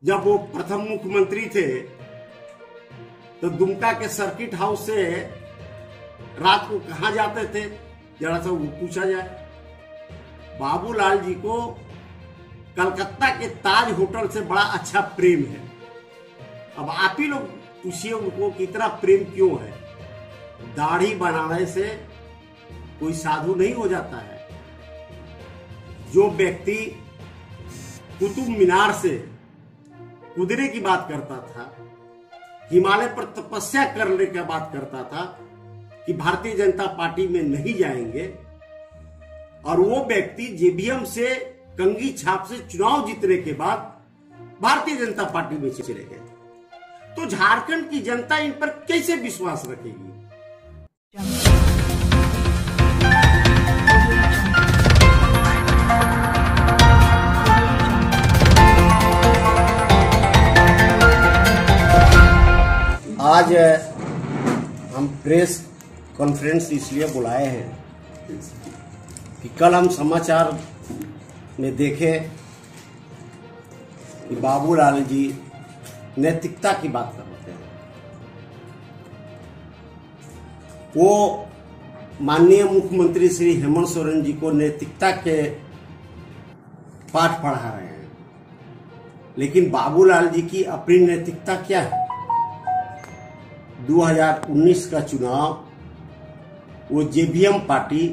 जब वो प्रथम मुख्यमंत्री थे तो दुमका के सर्किट हाउस से रात को कहां जाते थे, जरा सा वो पूछा जाए। बाबूलाल जी को कलकत्ता के ताज होटल से बड़ा अच्छा प्रेम है। अब आप ही लोग पूछिए उनको कि इतना प्रेम क्यों है। दाढ़ी बनाने से कोई साधु नहीं हो जाता है। जो व्यक्ति कुतुब मीनार से कूदने की बात करता था, हिमालय पर तपस्या करने की बात करता था कि भारतीय जनता पार्टी में नहीं जाएंगे, और वो व्यक्ति जेबीएम से कंघी छाप से चुनाव जीतने के बाद भारतीय जनता पार्टी में चले गए, तो झारखंड की जनता इन पर कैसे विश्वास रखेगी। आज हम प्रेस कॉन्फ्रेंस इसलिए बुलाए हैं कि कल हम समाचार में देखे कि बाबूलाल जी नैतिकता की बात करते हैं। वो माननीय मुख्यमंत्री श्री हेमंत सोरेन जी को नैतिकता के पाठ पढ़ा रहे हैं, लेकिन बाबूलाल जी की अपनी नैतिकता क्या है। 2019 का चुनाव वो जेबीएम पार्टी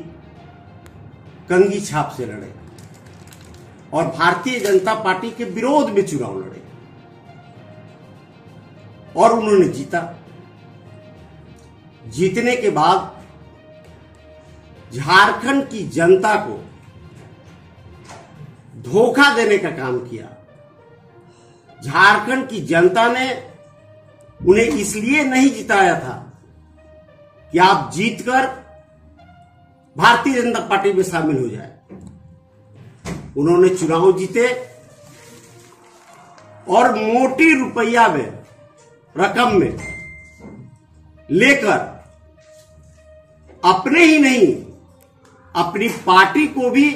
कंघी छाप से लड़े और भारतीय जनता पार्टी के विरोध में चुनाव लड़े और उन्होंने जीता। जीतने के बाद झारखंड की जनता को धोखा देने का काम किया। झारखंड की जनता ने उन्हें इसलिए नहीं जिताया था कि आप जीतकर भारतीय जनता पार्टी में शामिल हो जाए। उन्होंने चुनाव जीते और मोटी रुपया में रकम में लेकर अपने ही नहीं अपनी पार्टी को भी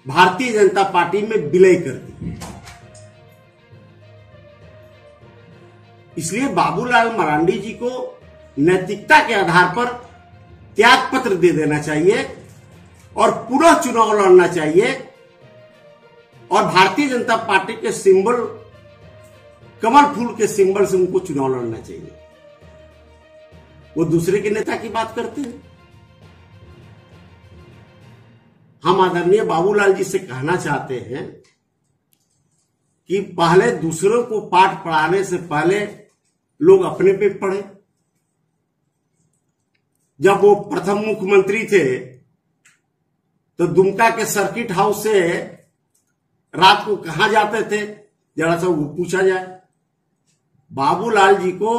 भारतीय जनता पार्टी में विलय कर दी। इसलिए बाबूलाल मरांडी जी को नैतिकता के आधार पर त्याग पत्र दे देना चाहिए और पुनः चुनाव लड़ना चाहिए और भारतीय जनता पार्टी के सिंबल कमल फूल के सिंबल से उनको चुनाव लड़ना चाहिए। वो दूसरे के नेता की बात करते हैं। हम आदरणीय बाबूलाल जी से कहना चाहते हैं कि पहले दूसरों को पाठ पढ़ाने से पहले लोग अपने पे पढ़े। जब वो प्रथम मुख्यमंत्री थे तो दुमका के सर्किट हाउस से रात को कहां जाते थे, जरा सा वो पूछा जाए। बाबूलाल जी को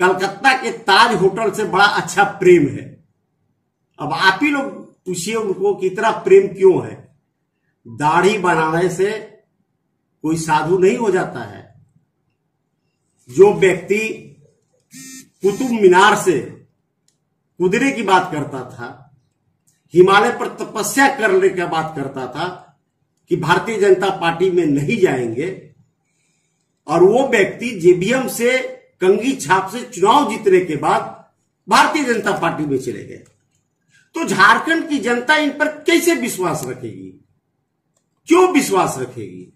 कलकत्ता के ताज होटल से बड़ा अच्छा प्रेम है। अब आप ही लोग पूछिए उनको कि इतना प्रेम क्यों है। दाढ़ी बनाने से कोई साधु नहीं हो जाता है। जो व्यक्ति कुतुब मीनार से कूदने की बात करता था, हिमालय पर तपस्या करने की बात करता था कि भारतीय जनता पार्टी में नहीं जाएंगे, और वो व्यक्ति जेबीएम से कंघी छाप से चुनाव जीतने के बाद भारतीय जनता पार्टी में चले गए, तो झारखंड की जनता इन पर कैसे विश्वास रखेगी, क्यों विश्वास रखेगी।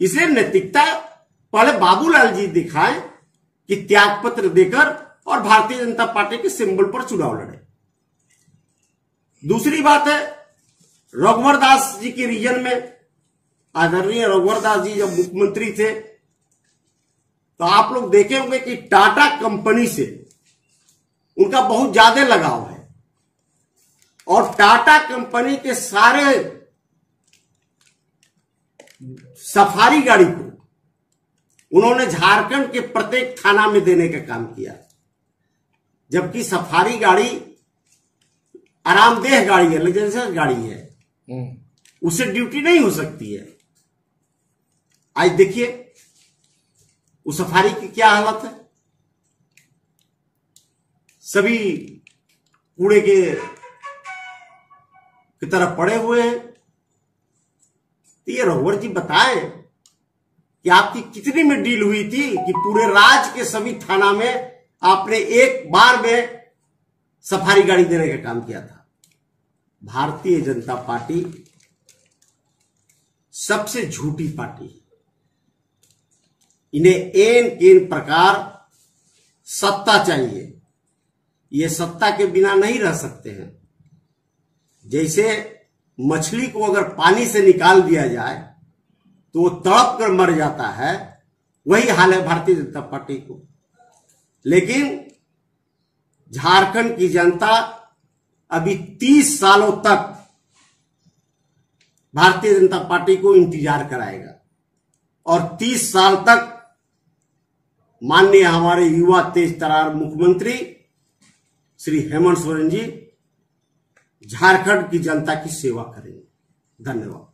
इसलिए नैतिकता पहले बाबूलाल जी दिखाए कि त्याग पत्र देकर और भारतीय जनता पार्टी के सिंबल पर चुनाव लड़े। दूसरी बात है, रघुवर दास जी के रीजन में आदरणीय रघुवर दास जी जब मुख्यमंत्री थे तो आप लोग देखे होंगे कि टाटा कंपनी से उनका बहुत ज्यादा लगाव है, और टाटा कंपनी के सारे सफारी गाड़ी को उन्होंने झारखंड के प्रत्येक थाना में देने का काम किया, जबकि सफारी गाड़ी आरामदेह गाड़ी है, लग्जरियस गाड़ी है, उससे ड्यूटी नहीं हो सकती है। आज देखिए उस सफारी की क्या हालत है। सभी कूड़े की तरफ पड़े हुए हैं। तो ये रघुवर जी बताए कि आपकी कितनी में डील हुई थी कि पूरे राज्य के सभी थाना में आपने एक बार में सफारी गाड़ी देने का काम किया था। भारतीय जनता पार्टी सबसे झूठी पार्टी है। इन्हें एन केन प्रकार सत्ता चाहिए, ये सत्ता के बिना नहीं रह सकते हैं। जैसे मछली को अगर पानी से निकाल दिया जाए तो वो तड़प कर मर जाता है, वही हाल है भारतीय जनता पार्टी को। लेकिन झारखंड की जनता अभी 30 सालों तक भारतीय जनता पार्टी को इंतजार कराएगा और 30 साल तक माननीय हमारे युवा तेज तर्रार मुख्यमंत्री श्री हेमंत सोरेन जी झारखंड की जनता की सेवा करेंगे। धन्यवाद।